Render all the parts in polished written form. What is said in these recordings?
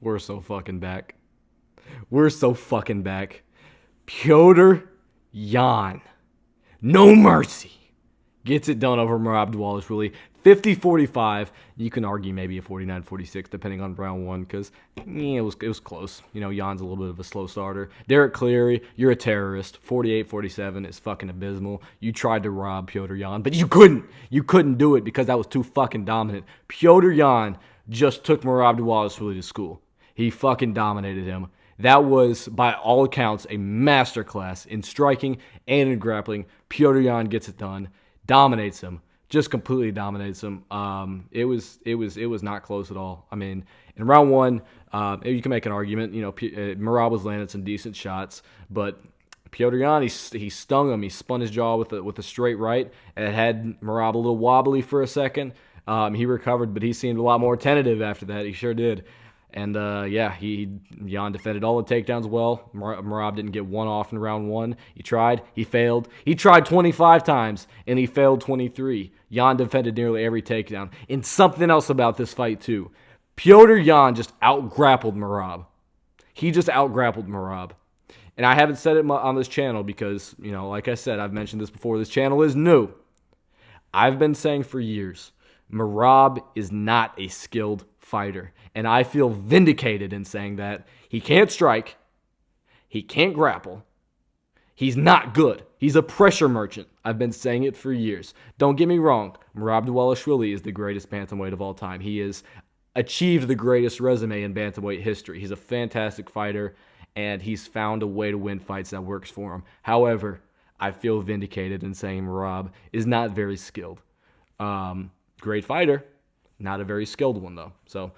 We're so fucking back. We're so fucking back. Petr Yan. No mercy. Gets it done over Merab Dvalishvili. 50-45. You can argue maybe a 49-46 depending on round one because it was close. You know, Jan's a little bit of a slow starter. Derek Cleary, you're a terrorist. 48-47 is fucking abysmal. You tried to rob Petr Yan, but you couldn't. You couldn't do it because that was too fucking dominant. Petr Yan just took Merab Dvalishvili to school. He fucking dominated him. That was, by all accounts, a masterclass in striking and in grappling. Petr Yan gets it done. Dominates him, just completely dominates him. It was not close at all. I mean, in round one, you can make an argument. You know, Merab was landing some decent shots, but Petr Yan, he stung him. He spun his jaw with a straight right, and it had Merab a little wobbly for a second. He recovered, but he seemed a lot more tentative after that. He sure did. And, Yan defended all the takedowns well. Merab didn't get one off in round one. He tried. He failed. He tried 25 times, and he failed 23. Yan defended nearly every takedown. And something else about this fight, too. Petr Yan just out-grappled Merab. He just out-grappled Merab. And I haven't said it on this channel because, you know, like I said, I've mentioned this before. This channel is new. I've been saying for years, Merab is not a skilled fighter. And I feel vindicated in saying that. He can't strike. He can't grapple. He's not good. He's a pressure merchant. I've been saying it for years. Don't get me wrong. Merab Dvalishvili is the greatest bantamweight of all time. He has achieved the greatest resume in bantamweight history. He's a fantastic fighter, and he's found a way to win fights that works for him. However, I feel vindicated in saying Merab is not very skilled. Great fighter, not a very skilled one, though. So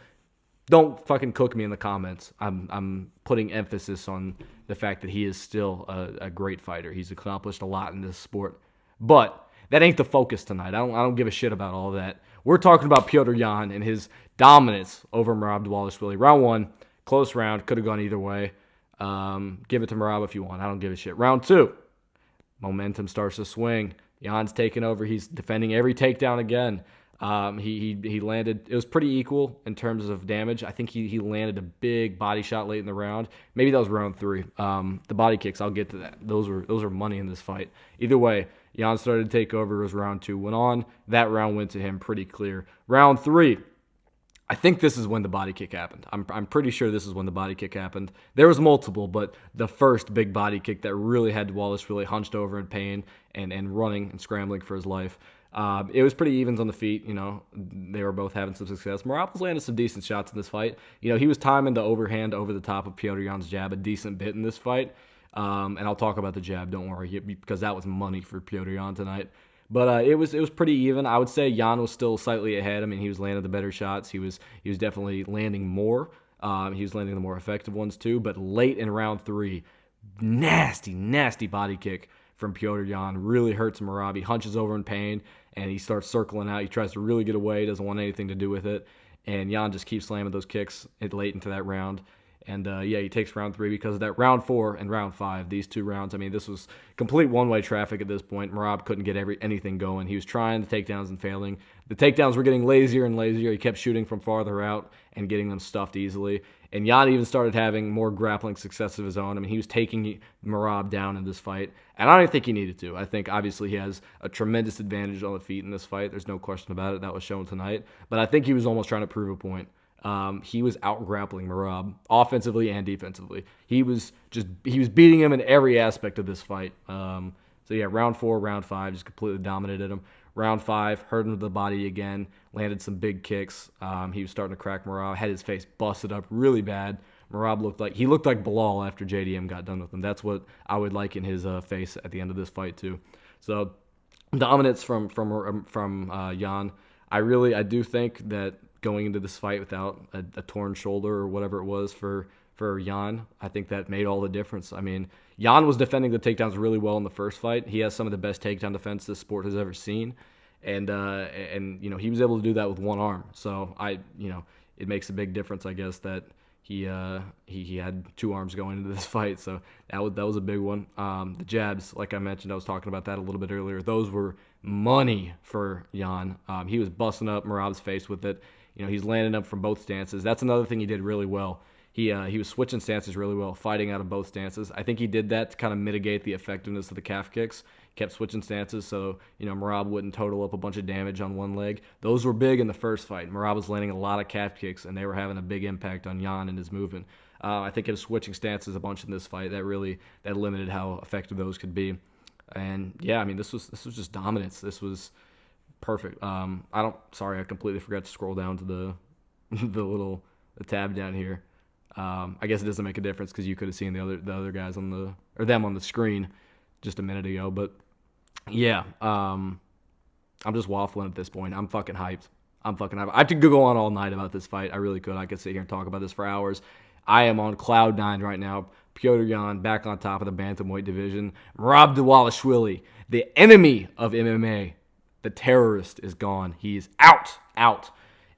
don't fucking cook me in the comments. I'm putting emphasis on the fact that he is still a great fighter. He's accomplished a lot in this sport. But that ain't the focus tonight. I don't give a shit about all that. We're talking about Petr Yan and his dominance over Merab Dvalishvili. Round one, close round, could have gone either way. Give it to Merab if you want. I don't give a shit. Round two, momentum starts to swing. Yan's taking over. He's defending every takedown again. He landed, it was pretty equal in terms of damage. I think he landed a big body shot late in the round. Maybe that was round three. The body kicks, I'll get to that. Those were money in this fight. Either way, Yan started to take over as round two went on. That round went to him pretty clear. Round three, I think this is when the body kick happened. I'm pretty sure this is when the body kick happened. There was multiple, but the first big body kick that really had Dvalishvili hunched over in pain and running and scrambling for his life. It was pretty evens on the feet. You know, they were both having some success. Merab was landing some decent shots in this fight. You know, he was timing the overhand over the top of Petr Yan's jab a decent bit in this fight. And I'll talk about the jab, don't worry, because that was money for Petr Yan tonight. But it was pretty even. I would say Yan was still slightly ahead. I mean, he was landing the better shots. He was definitely landing more. He was landing the more effective ones too. But late in round three, nasty body kick from Petr Yan really hurts Merab. He hunches over in pain, and he starts circling out. He tries to really get away, doesn't want anything to do with it. And Yan just keeps slamming those kicks late into that round. And, he takes round three because of that. Round four and round five, these two rounds, I mean, this was complete one-way traffic at this point. Merab couldn't get anything going. He was trying the takedowns and failing. The takedowns were getting lazier and lazier. He kept shooting from farther out and getting them stuffed easily. And Yan even started having more grappling success of his own. I mean, he was taking Merab down in this fight. And I don't think he needed to. I think, obviously, he has a tremendous advantage on the feet in this fight. There's no question about it. That was shown tonight. But I think he was almost trying to prove a point. He was out-grappling Merab, offensively and defensively. He was beating him in every aspect of this fight. Round four, round five, just completely dominated him. Round five, hurt him to the body again, landed some big kicks. He was starting to crack Merab, had his face busted up really bad. Merab looked like Bilal after JDM got done with him. That's what I would like in his face at the end of this fight too. So dominance from Yan. I do think that going into this fight without a torn shoulder or whatever it was for Yan, I think that made all the difference. I mean, Yan was defending the takedowns really well in the first fight. He has some of the best takedown defense this sport has ever seen, and he was able to do that with one arm. So it makes a big difference, I guess, that he had two arms going into this fight. So that was a big one. The jabs, like I mentioned, I was talking about that a little bit earlier. Those were money for Yan. He was busting up Merab's face with it. You know, he's landing up from both stances. That's another thing he did really well. He was switching stances really well, fighting out of both stances. I think he did that to kind of mitigate the effectiveness of the calf kicks. Kept switching stances so, Merab wouldn't total up a bunch of damage on one leg. Those were big in the first fight. Merab was landing a lot of calf kicks, and they were having a big impact on Yan and his movement. I think him switching stances a bunch in this fight, that limited how effective those could be. And yeah, I mean, this was just dominance. This was perfect. I completely forgot to scroll down to the the tab down here. I guess it doesn't make a difference because you could have seen the other guys them on the screen just a minute ago. But yeah, I'm just waffling at this point. I'm fucking hyped. I could go on all night about this fight. I really could. I could sit here and talk about this for hours. I am on cloud nine right now. Petr Yan back on top of the bantamweight division. Merab Dvalishvili, the enemy of MMA, the terrorist, is gone. He's out.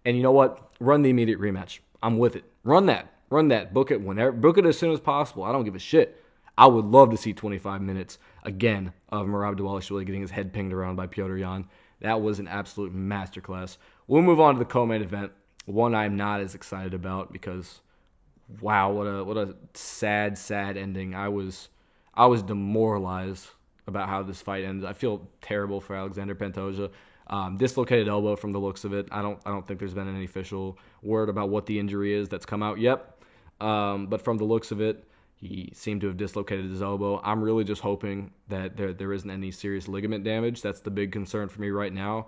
And you know what? Run the immediate rematch. I'm with it. Run that. Book it whenever. Book it as soon as possible. I don't give a shit. I would love to see 25 minutes again of Merab Dvalishvili getting his head pinged around by Petr Yan. That was an absolute masterclass. We'll move on to the co-main event. One I'm not as excited about because, wow, what a sad ending. I was demoralized about how this fight ended. I feel terrible for Alexandre Pantoja. Dislocated elbow from the looks of it. I don't think there's been any official word about what the injury is that's come out yet. But from the looks of it, he seemed to have dislocated his elbow. I'm really just hoping that there isn't any serious ligament damage. That's the big concern for me right now.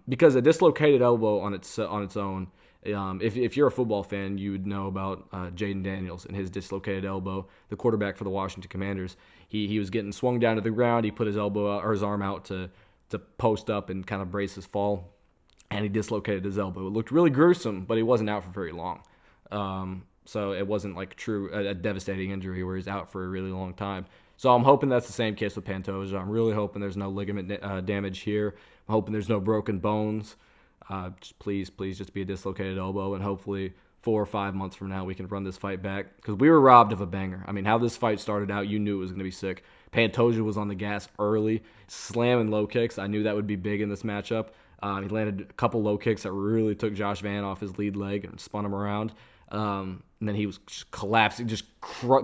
Because a dislocated elbow on its own, if you're a football fan, you would know about Jaden Daniels and his dislocated elbow, the quarterback for the Washington Commanders. He was getting swung down to the ground. He put his his arm out to post up and kind of brace his fall, and he dislocated his elbow. It looked really gruesome, but he wasn't out for very long. So it wasn't like a devastating injury where he's out for a really long time. So I'm hoping that's the same case with Pantoja. I'm really hoping there's no ligament damage here. I'm hoping there's no broken bones. Just please just be a dislocated elbow, and hopefully 4 or 5 months from now we can run this fight back, because we were robbed of a banger. I mean, how this fight started out, you knew it was going to be sick. Pantoja was on the gas early, slamming low kicks. I knew that would be big in this matchup. He landed a couple low kicks that really took Josh Van off his lead leg and spun him around. And then he was just collapsing, just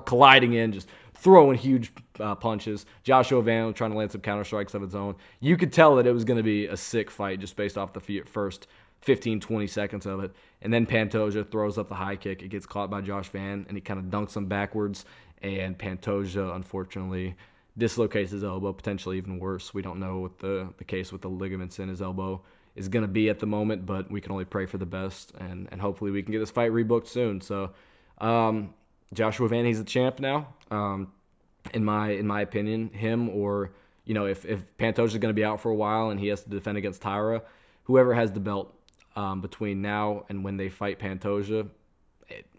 colliding in, just throwing huge punches. Joshua Van trying to land some counter strikes of his own. You could tell that it was going to be a sick fight just based off the first 15, 20 seconds of it. And then Pantoja throws up the high kick. It gets caught by Josh Van, and he kind of dunks him backwards. And Pantoja, unfortunately, dislocates his elbow, potentially even worse. We don't know what the case with the ligaments in his elbow is going to be at the moment, but we can only pray for the best, and hopefully we can get this fight rebooked soon. So Joshua Van, he's the champ now. In my opinion, him or, if Pantoja's going to be out for a while and he has to defend against Taira, whoever has the belt between now and when they fight Pantoja,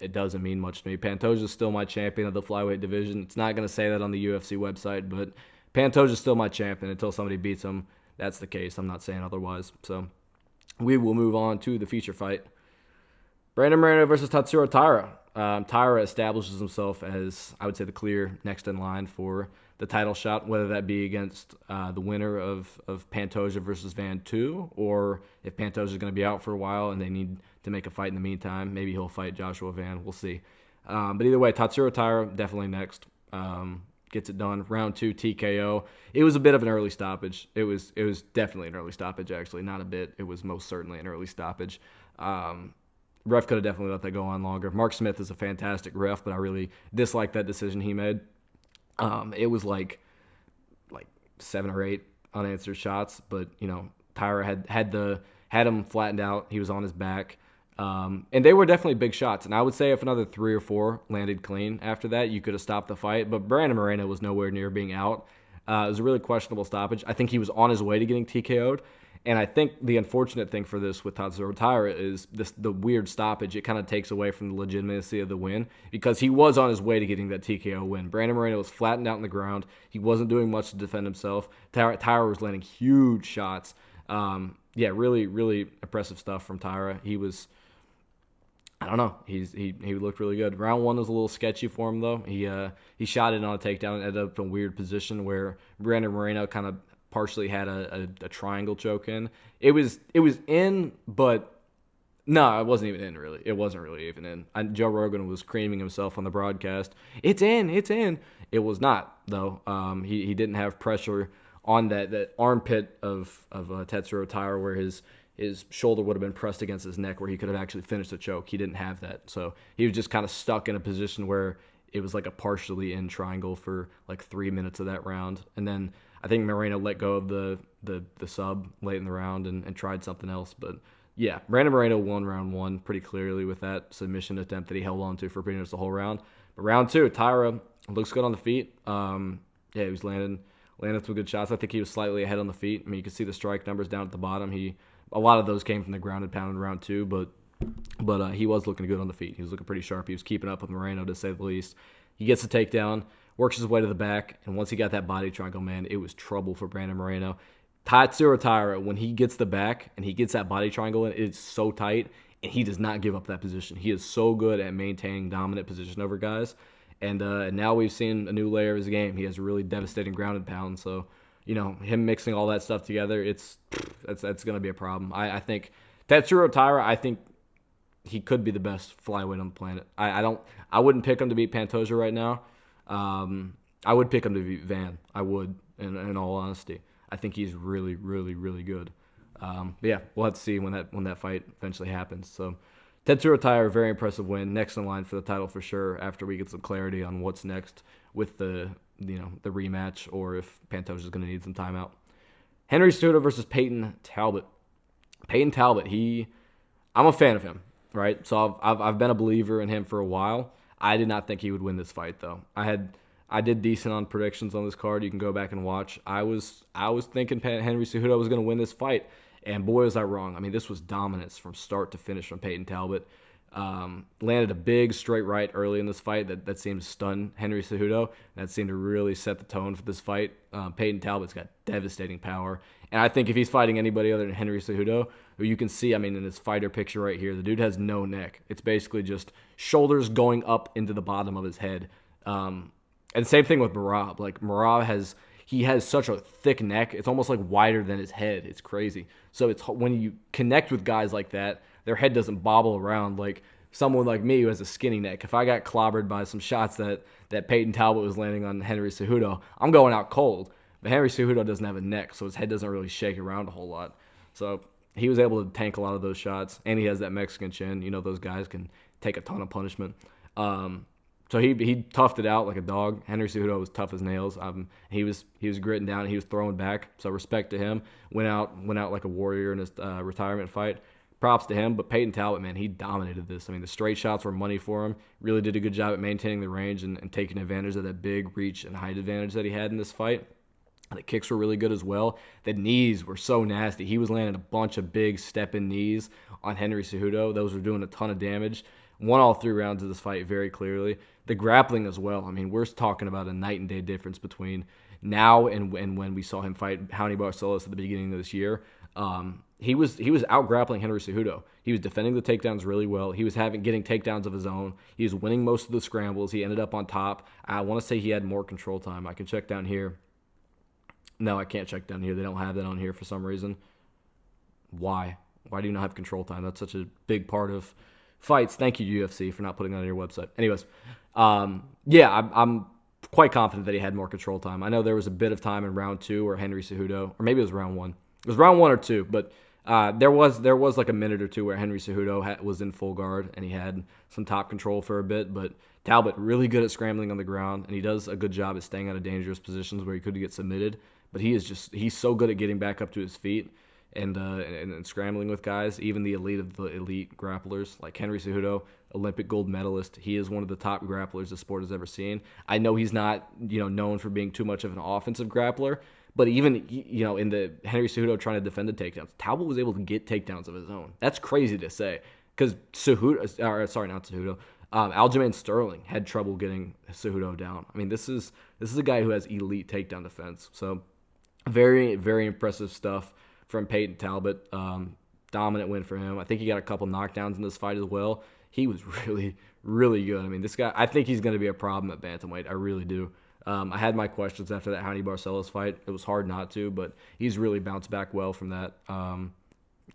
it doesn't mean much to me. Pantoja's still my champion of the flyweight division. It's not going to say that on the UFC website, but Pantoja's still my champion until somebody beats him. That's the case. I'm not saying otherwise. So we will move on to the feature fight. Brandon Moreno versus Tatsuro Taira. Taira establishes himself as, I would say, the clear next in line for the title shot, whether that be against the winner of Pantoja versus Van 2, or if Pantoja is going to be out for a while and they need to make a fight in the meantime, maybe he'll fight Joshua Van. We'll see. But either way, Tatsuro Taira definitely next. Gets it done. Round 2 TKO. It was a bit of an early stoppage. It was definitely an early stoppage, actually. Not a bit. It was most certainly an early stoppage. Ref could have definitely let that go on longer. Mark Smith is a fantastic ref, but I really dislike that decision he made. It was like 7 or 8 unanswered shots, but Taira had him flattened out. He was on his back. And they were definitely big shots. And I would say if another 3 or 4 landed clean after that, you could have stopped the fight. But Brandon Moreno was nowhere near being out. It was a really questionable stoppage. I think he was on his way to getting TKO'd. And I think the unfortunate thing for this with Tatsuro Taira is the weird stoppage. It kind of takes away from the legitimacy of the win, because he was on his way to getting that TKO win. Brandon Moreno was flattened out on the ground. He wasn't doing much to defend himself. Taira was landing huge shots. Really, really impressive stuff from Taira. He was... I don't know. He looked really good. Round 1 was a little sketchy for him, though. He shot it on a takedown and ended up in a weird position where Brandon Moreno kind of partially had a triangle choke in. It was in, but No, it wasn't even in, really. It wasn't really even in. Joe Rogan was creaming himself on the broadcast. It's in, it's in. It was not, though. He didn't have pressure on that armpit of Tatsuro Taira where his shoulder would have been pressed against his neck where he could have actually finished the choke. He didn't have that. So he was just kind of stuck in a position where it was like a partially in triangle for like 3 minutes of that round. And then I think Moreno let go of the sub late in the round and tried something else. But yeah, Brandon Moreno won round 1 pretty clearly with that submission attempt that he held on to for pretty much the whole round. But round 2, Taira looks good on the feet. Yeah, he was landing some good shots. I think he was slightly ahead on the feet. I mean, you can see the strike numbers down at the bottom. A lot of those came from the grounded pound in round 2, but he was looking good on the feet. He was looking pretty sharp. He was keeping up with Moreno, to say the least. He gets the takedown, works his way to the back, and once he got that body triangle, man, it was trouble for Brandon Moreno. Tatsuro Taira, when he gets the back and he gets that body triangle in, it's so tight, and he does not give up that position. He is so good at maintaining dominant position over guys. And now we've seen a new layer of his game. He has a really devastating grounded pound. So, him mixing all that stuff together, that's going to be a problem. I think Tatsuro Taira, I think he could be the best flyweight on the planet. I wouldn't pick him to beat Pantoja right now. I would pick him to beat Van. I would, in all honesty. I think he's really, really, really good. But yeah, we'll have to see when that fight eventually happens. So Tatsuro Taira, very impressive win. Next in line for the title for sure. After we get some clarity on what's next with the rematch, or if Pantoja's going to need some timeout. Henry Cejudo versus Payton Talbot. Payton Talbot, I'm a fan of him, right? So I've been a believer in him for a while. I did not think he would win this fight, though. I did decent on predictions on this card. You can go back and watch. I was thinking Henry Cejudo was going to win this fight, and boy, was I wrong. I mean, this was dominance from start to finish from Payton Talbot. Landed a big straight right early in this fight that seemed to stun Henry Cejudo. That seemed to really set the tone for this fight. Payton Talbot's got devastating power. And I think if he's fighting anybody other than Henry Cejudo, who you can see, I mean, in this fighter picture right here, the dude has no neck. It's basically just shoulders going up into the bottom of his head. And same thing with Merab. Like, Merab has such a thick neck. It's almost like wider than his head. It's crazy. So it's when you connect with guys like that, their head doesn't bobble around like someone like me who has a skinny neck. If I got clobbered by some shots that Payton Talbot was landing on Henry Cejudo, I'm going out cold. But Henry Cejudo doesn't have a neck, so his head doesn't really shake around a whole lot. So he was able to tank a lot of those shots, and he has that Mexican chin. Those guys can take a ton of punishment. So he toughed it out like a dog. Henry Cejudo was tough as nails. He was gritting down. He was throwing back. So respect to him. Went out like a warrior in his retirement fight. Props to him. But Payton Talbot, man, he dominated this. I mean, the straight shots were money for him. Really did a good job at maintaining the range and taking advantage of that big reach and height advantage that he had in this fight. The kicks were really good as well. The knees were so nasty. He was landing a bunch of big step-in knees on Henry Cejudo. Those were doing a ton of damage. Won all 3 rounds of this fight very clearly. The grappling as well. I mean, we're talking about a night and day difference between now and when we saw him fight Raoni Barcelos at the beginning of this year. He was out grappling Henry Cejudo. He was defending the takedowns really well. He was getting takedowns of his own. He was winning most of the scrambles. He ended up on top. I want to say he had more control time. I can check down here. No, I can't check down here. They don't have that on here for some reason. Why? Why do you not have control time? That's such a big part of fights. Thank you, UFC, for not putting that on your website. Anyways, yeah, I'm quite confident that he had more control time. I know there was a bit of time in round 2 where Henry Cejudo, or maybe it was round 1. It was round 1 or 2, but there was like a minute or two where Henry Cejudo was in full guard and he had some top control for a bit. But Talbot really good at scrambling on the ground, and he does a good job at staying out of dangerous positions where he could get submitted. But he's so good at getting back up to his feet and scrambling with guys, even the elite of the elite grapplers, like Henry Cejudo, Olympic gold medalist. He is one of the top grapplers the sport has ever seen. I know he's not, known for being too much of an offensive grappler, but even, in the Henry Cejudo trying to defend the takedowns, Talbot was able to get takedowns of his own. That's crazy to say, because Aljamain Sterling had trouble getting Cejudo down. I mean, this is a guy who has elite takedown defense. So very, very impressive stuff from Payton Talbot. Dominant win for him. I think he got a couple knockdowns in this fight as well. He was really, really good. I mean, this guy, I think he's going to be a problem at bantamweight. I really do. I had my questions after that Raoni Barcelos fight. It was hard not to, but he's really bounced back well from that.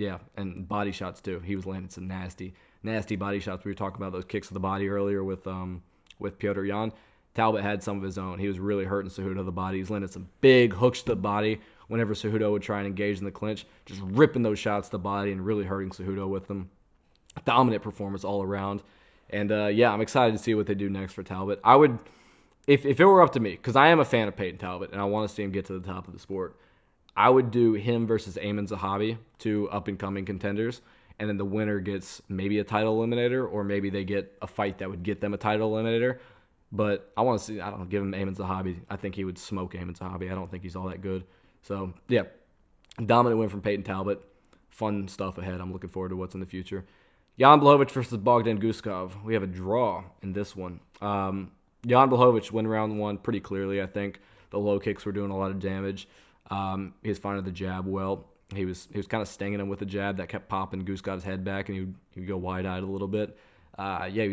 Yeah, and body shots too. He was landing some nasty, nasty body shots. We were talking about those kicks to the body earlier with Petr Yan. Talbot had some of his own. He was really hurting Cejudo to the body. He's landed some big hooks to the body whenever Cejudo would try and engage in the clinch, just ripping those shots to the body and really hurting Cejudo with them. Dominant performance all around. And yeah, I'm excited to see what they do next for Talbot. I would, if it were up to me, because I am a fan of Payton Talbot and I want to see him get to the top of the sport, I would do him versus Amin Zahabi, two up-and-coming contenders, and then the winner gets maybe a title eliminator, or maybe they get a fight that would get them a title eliminator. But I want to see, I don't know, give him Amin Zahabi. I think he would smoke Amin Zahabi. I don't think he's all that good. So, yeah, dominant win from Payton Talbot. Fun stuff ahead. I'm looking forward to what's in the future. Jan Blachowicz versus Bogdan Guskov. We have a draw in this one. Jan Blachowicz win round one pretty clearly, I think. The low kicks were doing a lot of damage. He was finding the jab well. He was kind of stinging him with the jab that kept popping Guskov's head back, and he would go wide-eyed a little bit. He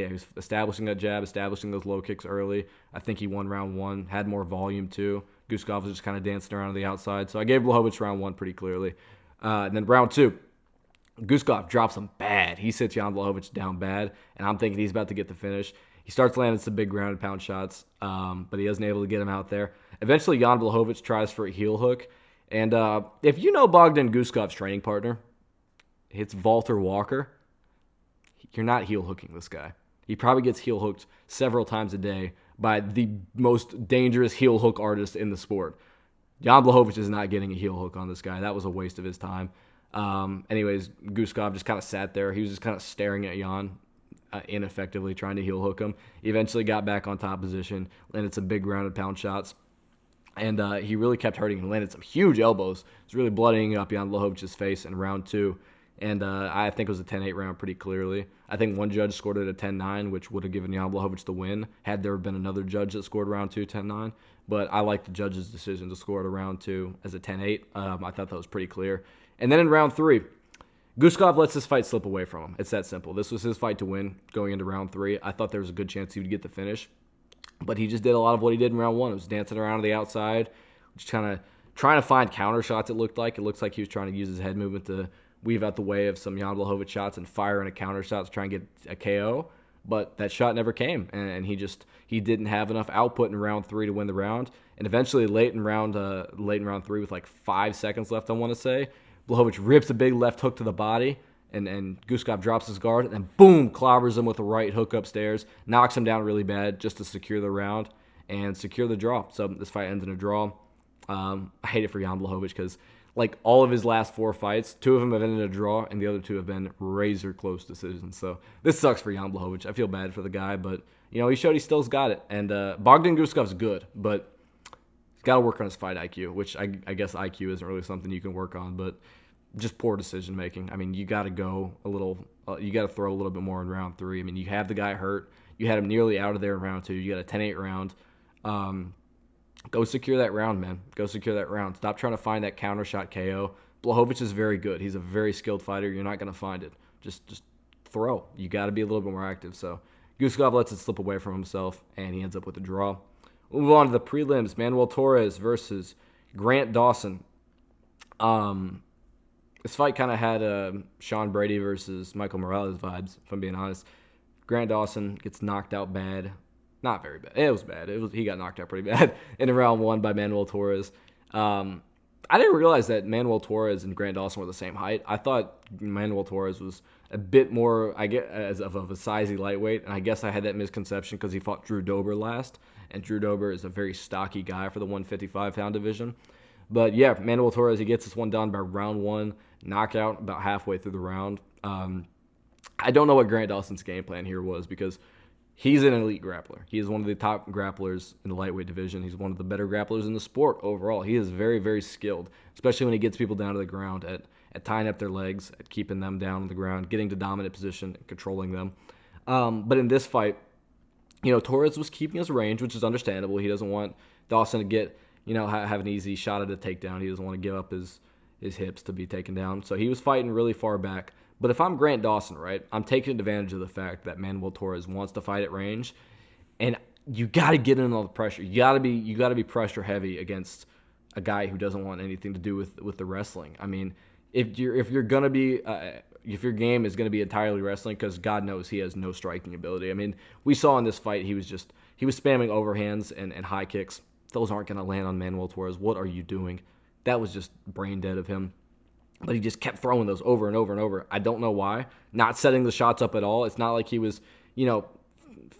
was establishing that jab, establishing those low kicks early. I think he won round one, had more volume too. Guskov was just kind of dancing around on the outside. So I gave Blachowicz round one pretty clearly. And then round two, Guskov drops him bad. He sits Jan Blachowicz down bad, and I'm thinking he's about to get the finish. He starts landing some big ground and pound shots, but he isn't able to get him out there. Eventually, Jan Blachowicz tries for a heel hook. And if you know Bogdan Guskov's training partner, it's Walter Walker. You're not heel hooking this guy. He probably gets heel hooked several times a day by the most dangerous heel hook artist in the sport. Jan Blachowicz is not getting a heel hook on this guy. That was a waste of his time. Anyways, Guskov just kind of sat there. He was just kind of staring at Jan ineffectively, trying to heel hook him. He eventually got back on top position, landed some big ground and pound shots. And he really kept hurting him. Landed some huge elbows. It's really bloodying up Jan Blachowicz's face in round two. And I think it was a 10-8 round pretty clearly. I think one judge scored it a 10-9, which would have given Jan Blachowicz the win had there been another judge that scored round two 10-9. But I like the judge's decision to score it a round two as a 10-8. I thought that was pretty clear. And then in round three, Guskov lets this fight slip away from him. It's that simple. This was his fight to win going into round three. I thought there was a good chance he would get the finish. But he just did a lot of what he did in round one. He was dancing around on the outside, just kind of trying to find counter shots, it looked like. It looks like he was trying to use his head movement to weave out the way of some Jan Blachowicz shots and fire in a counter shot to try and get a KO. But that shot never came, and he didn't have enough output in round three to win the round. And eventually, late in round three, with like 5 seconds left, I want to say, Blachowicz rips a big left hook to the body, and Guskov drops his guard, and then boom, clobbers him with a right hook upstairs, knocks him down really bad just to secure the round and secure the draw. So this fight ends in a draw. I hate it for Jan Blachowicz because, like, all of his last 4 fights, 2 of them have ended in a draw, and the other 2 have been razor-close decisions. So this sucks for Jan Blachowicz. I feel bad for the guy, but, he showed he still's got it. And Bogdan Guskov's good, but he's got to work on his fight IQ, which I guess IQ isn't really something you can work on, but just poor decision-making. I mean, you got to go a little you got to throw a little bit more in round 3. I mean, you have the guy hurt. You had him nearly out of there in round 2. You got a 10-8 round. Go secure that round, man. Go secure that round. Stop trying to find that counter shot KO. Blachowicz is very good. He's a very skilled fighter. You're not going to find it. Just throw. You got to be a little bit more active. So Guskov lets it slip away from himself, and he ends up with a draw. We'll move on to the prelims. Manuel Torres versus Grant Dawson. This fight kind of had Sean Brady versus Michael Morales vibes, if I'm being honest. Grant Dawson gets knocked out bad. Not very bad. It was bad. He got knocked out pretty bad in round 1 by Manuel Torres. I didn't realize that Manuel Torres and Grant Dawson were the same height. I thought Manuel Torres was a bit more, as of a sizey lightweight, and I guess I had that misconception because he fought Drew Dober last, and Drew Dober is a very stocky guy for the 155-pound division. But yeah, Manuel Torres, he gets this one done by round 1, knockout about halfway through the round. I don't know what Grant Dawson's game plan here was because he's an elite grappler. He is one of the top grapplers in the lightweight division. He's one of the better grapplers in the sport overall. He is very, very skilled, especially when he gets people down to the ground at tying up their legs, at keeping them down on the ground, getting to dominant position, and controlling them. But in this fight, Torres was keeping his range, which is understandable. He doesn't want Dawson to get, have an easy shot at a takedown. He doesn't want to give up his hips to be taken down. So he was fighting really far back. But if I'm Grant Dawson, right, I'm taking advantage of the fact that Manuel Torres wants to fight at range, and you got to get in all the pressure. You got to be pressure heavy against a guy who doesn't want anything to do with the wrestling. I mean, if you're gonna be if your game is gonna be entirely wrestling, because God knows he has no striking ability. I mean, we saw in this fight he was spamming overhands and high kicks. Those aren't gonna land on Manuel Torres. What are you doing? That was just brain dead of him. But he just kept throwing those over and over and over. I don't know why. Not setting the shots up at all. It's not like he was,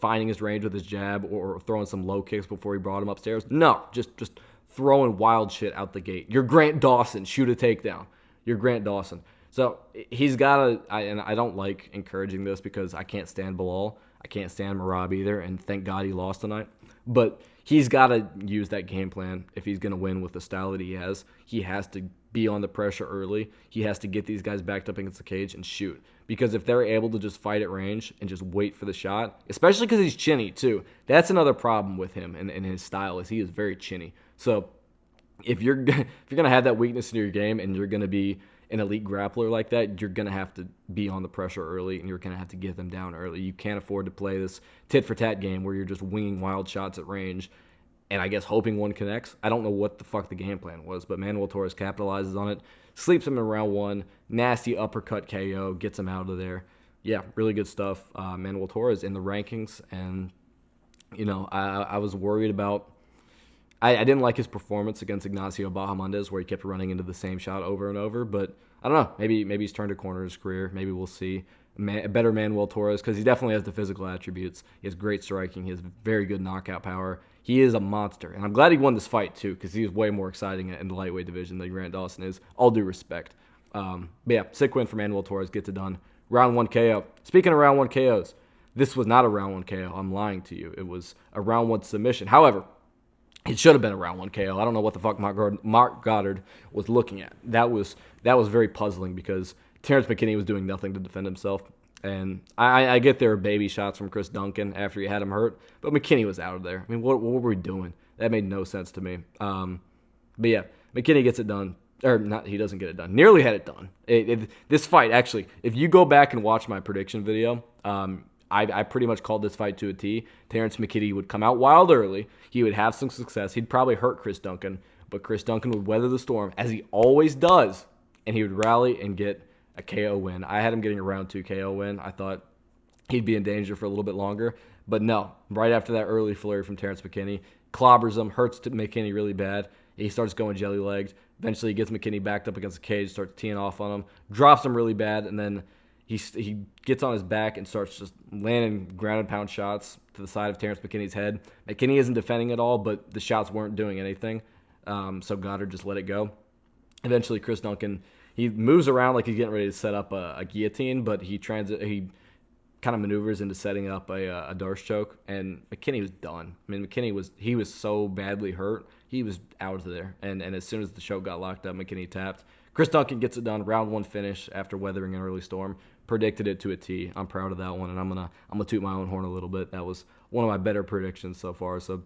finding his range with his jab or throwing some low kicks before he brought him upstairs. No, just throwing wild shit out the gate. You're Grant Dawson. Shoot a takedown. You're Grant Dawson. So he's got to, and I don't like encouraging this because I can't stand Bilal. I can't stand Merab either, and thank God he lost tonight. But he's got to use that game plan if he's going to win with the style that he has. He has to be on the pressure early. He has to get these guys backed up against the cage and shoot. Because if they're able to just fight at range and just wait for the shot, especially because he's chinny too, that's another problem with him and his style is he is very chinny. So if you're going to have that weakness in your game and you're going to be an elite grappler like that, you're going to have to be on the pressure early and you're going to have to get them down early. You can't afford to play this tit-for-tat game where you're just winging wild shots at range and I guess hoping one connects. I don't know what the fuck the game plan was, but Manuel Torres capitalizes on it, sleeps him in round one, nasty uppercut KO, gets him out of there. Yeah, really good stuff. Manuel Torres in the rankings, and, I was worried about I didn't like his performance against Ignacio Bahamondes where he kept running into the same shot over and over, but I don't know. Maybe he's turned a corner in his career. Maybe we'll see a better Manuel Torres because he definitely has the physical attributes. He has great striking. He has very good knockout power. He is a monster, and I'm glad he won this fight too because he is way more exciting in the lightweight division than Grant Dawson is. All due respect. But yeah, sick win for Manuel Torres. Gets it done. Round 1 KO. Speaking of round 1 KOs, this was not a round 1 KO. I'm lying to you. It was a round 1 submission. However, it should have been a round 1 KO. I don't know what the fuck Mark Goddard was looking at. That was very puzzling because Terrence McKinney was doing nothing to defend himself. And I get there were baby shots from Chris Duncan after he had him hurt, but McKinney was out of there. I mean, what were we doing? That made no sense to me. But yeah, McKinney gets it done. Or not, he doesn't get it done. Nearly had it done. This fight, actually, if you go back and watch my prediction video, I pretty much called this fight to a T. Terrence McKinney would come out wild early. He would have some success. He'd probably hurt Chris Duncan, but Chris Duncan would weather the storm, as he always does, and he would rally and get a KO win. I had him getting a round 2 KO win. I thought he'd be in danger for a little bit longer, but no. Right after that early flurry from Terrence McKinney, clobbers him, hurts McKinney really bad. He starts going jelly-legged. Eventually, he gets McKinney backed up against the cage, starts teeing off on him, drops him really bad, and then he gets on his back and starts just landing ground-and-pound shots to the side of Terrence McKinney's head. McKinney isn't defending at all, but the shots weren't doing anything, so Goddard just let it go. Eventually, Chris Duncan, he moves around like he's getting ready to set up a guillotine, but he kind of maneuvers into setting up a Darce choke, and McKinney was done. I mean, he was so badly hurt, he was out of there. And as soon as the choke got locked up, McKinney tapped. Chris Duncan gets it done, round 1 finish after weathering an early storm. Predicted it to a T. I'm proud of that one, and I'm gonna toot my own horn a little bit. That was one of my better predictions so far. So,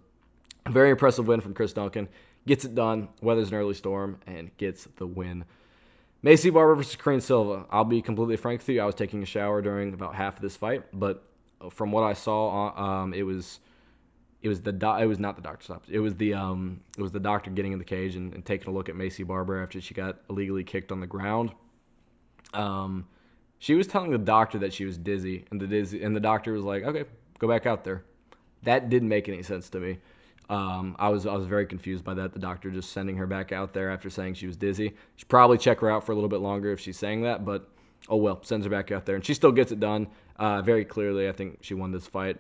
a very impressive win from Chris Duncan. Gets it done, weathers an early storm, and gets the win. Maycee Barber versus Kareem Silva. I'll be completely frank with you. I was taking a shower during about half of this fight, but from what I saw, it was not the doctor stopped. It was the doctor getting in the cage and taking a look at Maycee Barber after she got illegally kicked on the ground. She was telling the doctor that she was dizzy, and the doctor was like, "Okay, go back out there." That didn't make any sense to me. I was very confused by that. The doctor just sending her back out there after saying she was dizzy. Should probably check her out for a little bit longer if she's saying that, but oh well, sends her back out there, and she still gets it done very clearly. I think she won this fight.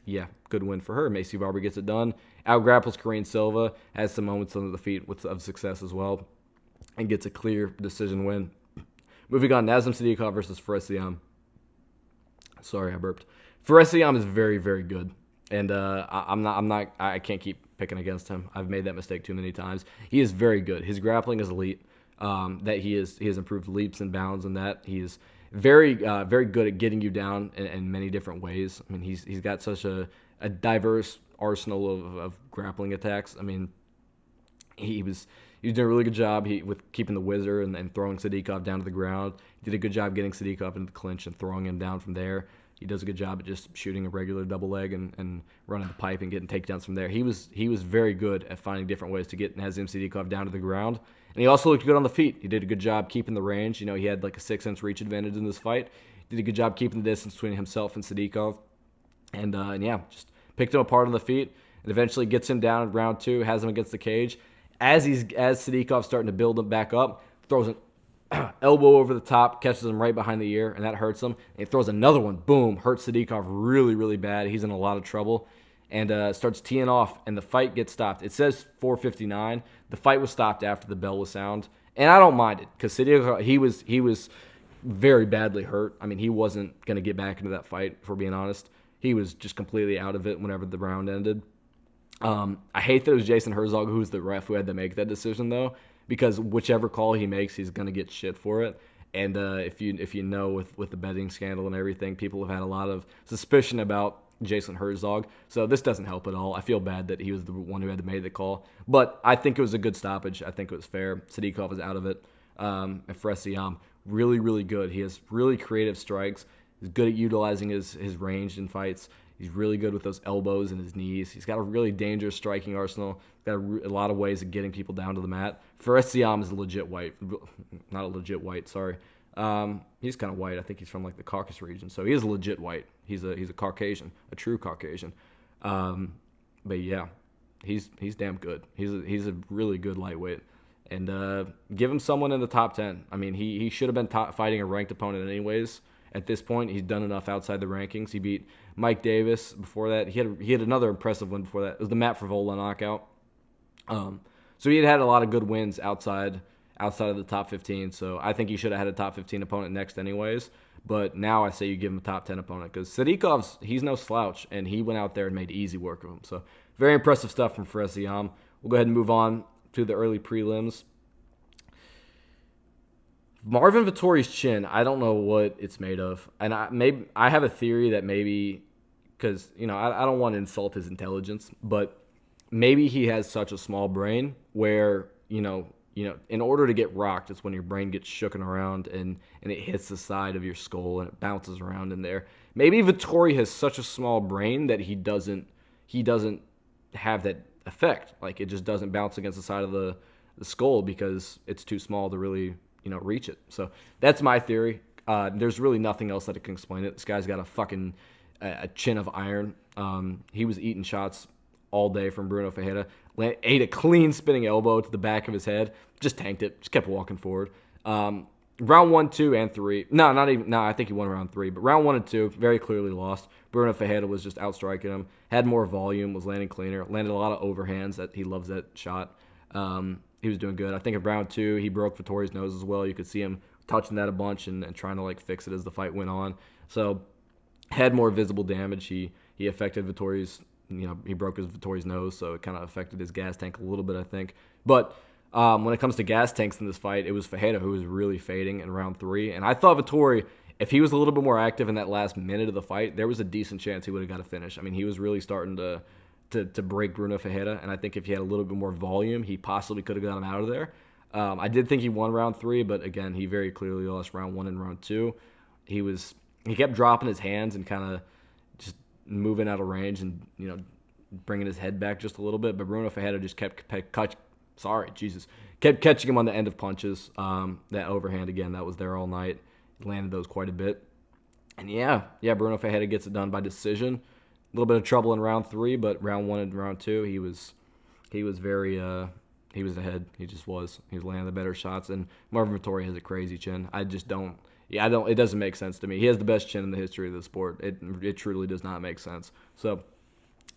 Yeah, good win for her. Maycee Barber gets it done. Out-grapples Kareem Silva, has some moments under the feet of success as well, and gets a clear decision win. Moving on, Nazem Sadykhov versus Fares Ziam. Sorry, I burped. Fares Ziam is very, very good, and I can't keep picking against him. I've made that mistake too many times. He is very good. His grappling is elite. He has improved leaps and bounds in that. He is very good at getting you down in many different ways. I mean, he's got such a diverse arsenal of grappling attacks. I mean, he was doing a really good job with keeping the whizzer and throwing Sadykhov down to the ground. He did a good job getting Sadykhov into the clinch and throwing him down from there. he does a good job at just shooting a regular double leg and running the pipe and getting takedowns from there. He was very good at finding different ways to get Nazim Sidikov down to the ground. And he also looked good on the feet. He did a good job keeping the range. He had like a 6-inch reach advantage in this fight. Did a good job keeping the distance between himself and Sidikov. And yeah, just picked him apart on the feet and eventually gets him down in round 2, has him against the cage. As Sidikov's starting to build him back up, throws an elbow over the top, catches him right behind the ear, and that hurts him. And he throws another one, boom, hurts Sidikov really, really bad. He's in a lot of trouble. And starts teeing off, and the fight gets stopped. It says 4:59. The fight was stopped after the bell was sound. And I don't mind it, because Sidikov, he was very badly hurt. I mean, he wasn't going to get back into that fight, if we're being honest. He was just completely out of it whenever the round ended. I hate that it was Jason Herzog who's the ref who had to make that decision, though, because whichever call he makes, he's going to get shit for it. And if you know, with the betting scandal and everything, people have had a lot of suspicion about Jason Herzog. So this doesn't help at all. I feel bad that he was the one who had to make the call. But I think it was a good stoppage. I think it was fair. Sidikov is out of it. And Petr Yan, really, really good. He has really creative strikes. He's good at utilizing his range in fights. He's really good with those elbows and his knees. He's got a really dangerous striking arsenal. Got a lot of ways of getting people down to the mat. Petr Yan is a legit white. Not a legit white, sorry. He's kind of white. I think he's from like the Caucasus region. So he is a legit white. He's a Caucasian, a true Caucasian. But yeah, he's damn good. He's a really good lightweight. And give him someone in the top 10. I mean, he should have been fighting a ranked opponent anyways. At this point, he's done enough outside the rankings. He beat Mike Davis before that. He had another impressive win before that. It was the Matt Frivola knockout. So he had a lot of good wins outside of the top 15. So I think he should have had a top 15 opponent next anyways. But now I say you give him a top 10 opponent, because Sidikov's, he's no slouch, and he went out there and made easy work of him. So very impressive stuff from Petr Yan. We'll go ahead and move on to the early prelims. Marvin Vettori's chin, I don't know what it's made of. And I have a theory that maybe, because, I don't want to insult his intelligence, but maybe he has such a small brain where, in order to get rocked, it's when your brain gets shooken around and it hits the side of your skull and it bounces around in there. Maybe Vettori has such a small brain that he doesn't have that effect. Like, it just doesn't bounce against the side of the skull because it's too small to really reach it. So that's my theory. There's really nothing else that can explain it. This guy's got a chin of iron. He was eating shots all day from Bruno Ferreira. Ate a clean spinning elbow to the back of his head. Just tanked it. Just kept walking forward. Round 1, 2, and 3. I think he won round 3. But round 1 and 2, very clearly lost. Bruno Ferreira was just outstriking him. Had more volume, was landing cleaner. Landed a lot of overhands. He loves that shot. He was doing good. I think in round 2, he broke Vettori's nose as well. You could see him touching that a bunch and trying to fix it as the fight went on. So had more visible damage. He affected Vettori's, he broke Vettori's nose, so it kind of affected his gas tank a little bit, I think. But when it comes to gas tanks in this fight, it was Ferreira who was really fading in round 3. And I thought Vettori, if he was a little bit more active in that last minute of the fight, there was a decent chance he would have got a finish. I mean, he was really starting to break Bruno Ferreira, and I think if he had a little bit more volume, he possibly could have got him out of there. I did think he won round 3, but again, he very clearly lost round 1 and round 2. He kept dropping his hands and kind of just moving out of range and bringing his head back just a little bit, but Bruno Ferreira just kept catching him on the end of punches. That overhand again, that was there all night. Landed those quite a bit, and yeah, Bruno Ferreira gets it done by decision. A little bit of trouble in round 3, but round 1 and round 2, he was ahead. He just was. He was landing the better shots, and Marvin Vettori has a crazy chin. It doesn't make sense to me. He has the best chin in the history of the sport. It truly does not make sense. So,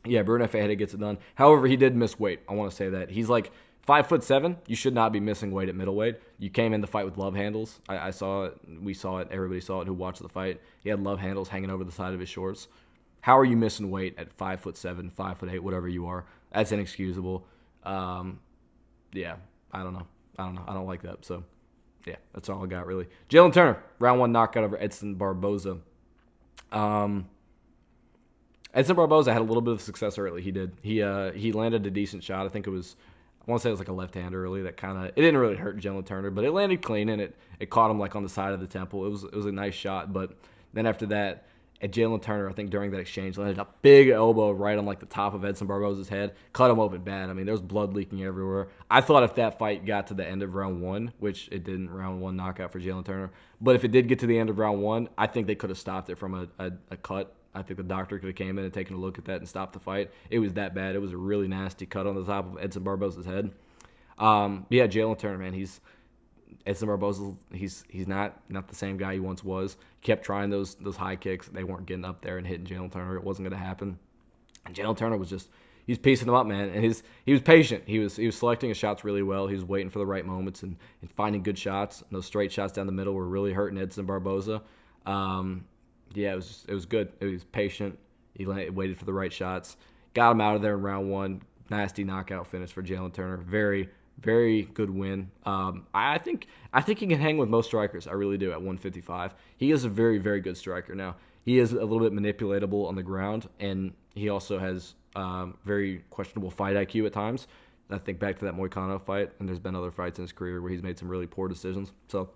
yeah, Bruno Ferreira gets it done. However, he did miss weight. I want to say that. He's 5'7". You should not be missing weight at middleweight. You came in the fight with love handles. I saw it. We saw it. Everybody saw it who watched the fight. He had love handles hanging over the side of his shorts. How are you missing weight at 5'7", 5'8", whatever you are? That's inexcusable. Yeah, I don't know. I don't like that. So, yeah, that's all I got, really. Jalen Turner, round 1 knockout over Edson Barboza. Edson Barboza had a little bit of success early. He did. He landed a decent shot. I think it was, I want to say it was a left-hander early that kind of, it didn't really hurt Jalen Turner, but it landed clean and it caught him on the side of the temple. It was a nice shot, but then after that, And Jalen Turner, I think during that exchange, landed a big elbow right on like the top of Edson Barboza's head, cut him open bad. I mean, there was blood leaking everywhere. I thought if that fight got to the end of round 1, which it didn't, round 1 knockout for Jalen Turner, but if it did get to the end of round 1, I think they could have stopped it from a cut. I think the doctor could have came in and taken a look at that and stopped the fight. It was that bad. It was a really nasty cut on the top of Edson Barboza's head. Yeah, Jalen Turner, man, Edson Barboza, he's not the same guy he once was. He kept trying those high kicks. They weren't getting up there and hitting Jalen Turner. It wasn't going to happen. And Jalen Turner was he's piecing them up, man. And he was patient. He was selecting his shots really well. He was waiting for the right moments and finding good shots. And those straight shots down the middle were really hurting Edson Barboza. Yeah, it was good. He was patient. He waited for the right shots. Got him out of there in round 1. Nasty knockout finish for Jalen Turner. Very, very good win. I think he can hang with most strikers. I really do at 155. He is a very, very good striker. Now, he is a little bit manipulatable on the ground, and he also has very questionable fight IQ at times. I think back to that Moicano fight, and there's been other fights in his career where he's made some really poor decisions. So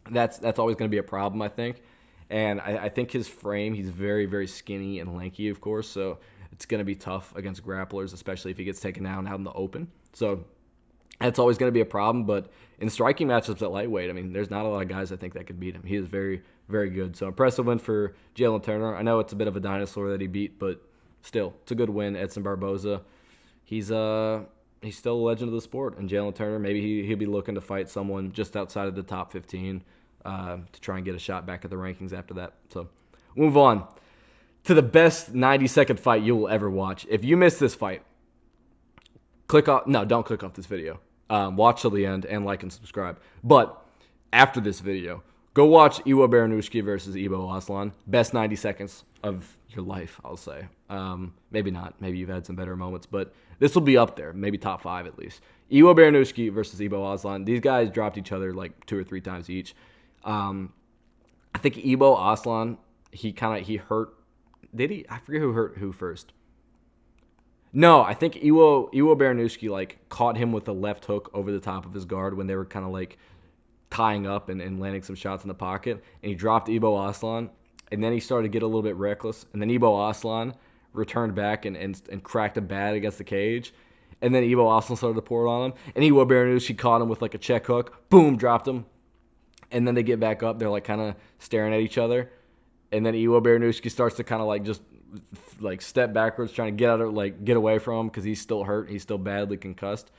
that's always going to be a problem, I think. And I think his frame, he's very, very skinny and lanky, of course, so it's going to be tough against grapplers, especially if he gets taken down out in the open. So that's always going to be a problem, but in striking matchups at lightweight, I mean, there's not a lot of guys I think that could beat him. He is very, very good. So impressive win for Jalen Turner. I know it's a bit of a dinosaur that he beat, but still, it's a good win. Edson Barboza, he's still a legend of the sport. And Jalen Turner, maybe he'll be looking to fight someone just outside of the top 15 to try and get a shot back at the rankings after that. So move on to the best 90-second fight you will ever watch. If you missed this fight, don't click off this video. Watch till the end and like and subscribe. But after this video, go watch Iwo Baranushki versus Ibo Aslan. Best 90 seconds of your life, I'll say. Maybe not. Maybe you've had some better moments, but this will be up there. Maybe top 5 at least. Iwo Baranushki versus Ibo Aslan. These guys dropped each other like 2 or 3 times each. I think Ibo Aslan, he hurt. Did he? I forget who hurt who first. No, I think Iwo Baranushki like caught him with a left hook over the top of his guard when they were kind of like tying up and landing some shots in the pocket, and he dropped Ibo Aslan, and then he started to get a little bit reckless, and then Ibo Aslan returned back and cracked a bat against the cage, and then Ibo Aslan started to pour it on him, and Iwo Baranushki caught him with like a check hook, boom, dropped him, and then they get back up, they're like kind of staring at each other, and then Iwo Baranushki starts to kind of like just like step backwards, trying to get away from him because he's still hurt, he's still badly concussed.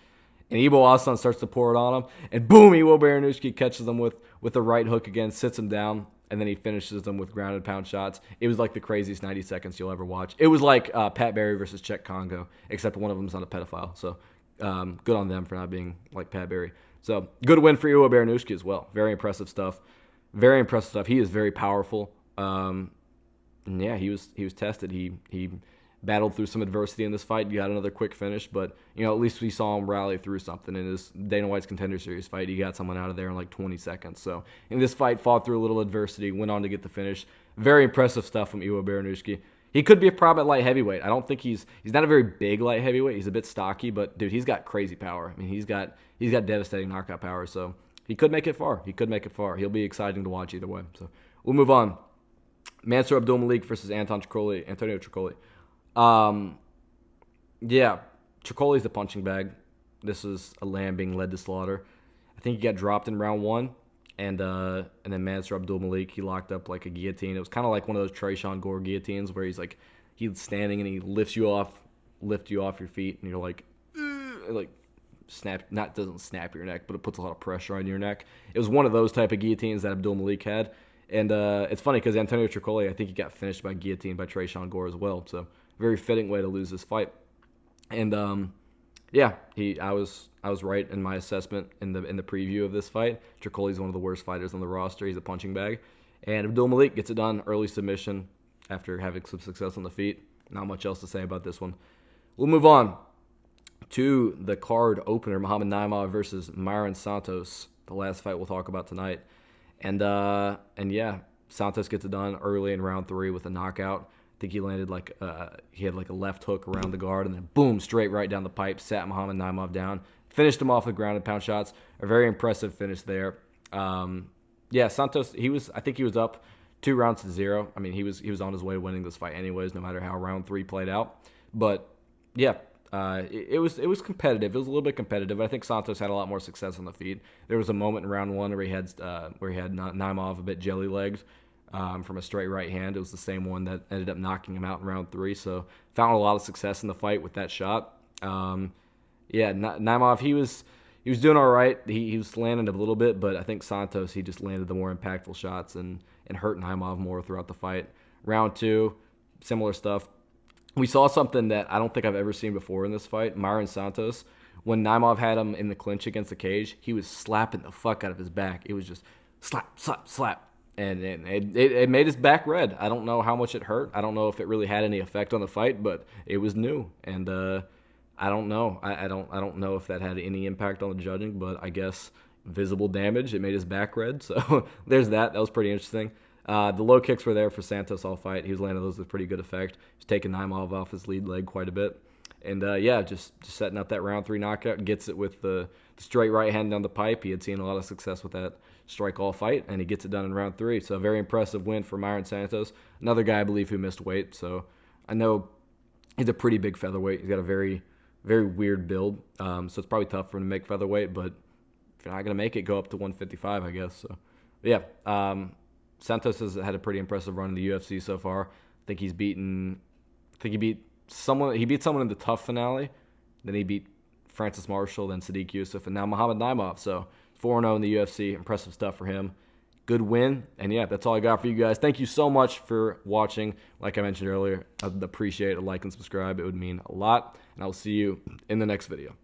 And Ibo Aslan starts to pour it on him, and boom, Iwo Baranushki catches him with a right hook again, sits him down, and then he finishes them with ground and pound shots. It was like the craziest 90 seconds you'll ever watch. It was like Pat Barry versus Czech Congo, except one of them's not a pedophile. So good on them for not being like Pat Barry. So good win for Iwo Baranushki as well. Very impressive stuff. Very impressive stuff. He is very powerful. And yeah, he was tested. He battled through some adversity in this fight. He got another quick finish, but at least we saw him rally through something. In his Dana White's Contender Series fight, he got someone out of there in like 20 seconds. So in this fight, fought through a little adversity, went on to get the finish. Very impressive stuff from Iwo Baranushki. He could be a problem at light heavyweight. I don't think he's not a very big light heavyweight. He's a bit stocky, but dude, he's got crazy power. I mean, he's got devastating knockout power. So he could make it far. He'll be exciting to watch either way. So we'll move on. Mansour Abdulmalik versus Antonio Tricoli. Yeah, Tricoli's the punching bag. This is a lamb being led to slaughter. I think he got dropped in round 1, and then Mansour Abdulmalik, he locked up like a guillotine. It was kind of like one of those Trayshawn Gore guillotines where he's standing and he lifts you off your feet, and you're like doesn't snap your neck, but it puts a lot of pressure on your neck. It was one of those type of guillotines that Abdulmalik had. And it's funny because Antonio Tricoli, I think he got finished by guillotine by Trayshawn Gore as well. So very fitting way to lose this fight. And yeah, I was right in my assessment in the preview of this fight. Tricoli's one of the worst fighters on the roster. He's a punching bag. And Abdulmalik gets it done, early submission after having some success on the feet. Not much else to say about this one. We'll move on to the card opener, Muhammad Naimov versus Myron Santos, the last fight we'll talk about tonight. And yeah, Santos gets it done early in round 3 with a knockout. I think he landed he had a left hook around the guard, and then boom, straight right down the pipe, sat Muhammad Naimov down, finished him off with ground and pound shots. A very impressive finish there. Yeah, Santos, I think he was up 2-0. I mean, he was on his way to winning this fight anyways, no matter how round 3 played out. But yeah, it was competitive. It was a little bit competitive. I think Santos had a lot more success on the feet. There was a moment in round 1 where he had Naimov a bit jelly legged from a straight right hand. It was the same one that ended up knocking him out in round 3. So found a lot of success in the fight with that shot. Naimov, he was doing all right. He was landing a little bit, but I think Santos, he just landed the more impactful shots and hurt Naimov more throughout the fight. Round 2, similar stuff. We saw something that I don't think I've ever seen before in this fight. Myron Santos, when Naimov had him in the clinch against the cage, he was slapping the fuck out of his back. It was just slap, slap, slap. And it made his back red. I don't know how much it hurt. I don't know if it really had any effect on the fight, but it was new. And I don't know. I don't know if that had any impact on the judging, but I guess visible damage. It made his back red. So there's that. That was pretty interesting. The low kicks were there for Santos all fight. He was landing those with pretty good effect. He's taking Naimov off his lead leg quite a bit. And just setting up that round 3 knockout. Gets it with the straight right hand down the pipe. He had seen a lot of success with that strike all fight, and he gets it done in round 3. So a very impressive win for Myron Santos. Another guy, I believe, who missed weight. So I know he's a pretty big featherweight. He's got a very, very weird build. So it's probably tough for him to make featherweight, but if you're not going to make it, go up to 155, I guess. So, yeah. Santos has had a pretty impressive run in the UFC so far. I think he beat someone. He beat someone in the tough finale. Then he beat Francis Marshall, then Sadiq Youssef, and now Muhammad Naimov. So 4-0 in the UFC. Impressive stuff for him. Good win. And yeah, that's all I got for you guys. Thank you so much for watching. Like I mentioned earlier, I'd appreciate a like and subscribe. It would mean a lot. And I'll see you in the next video.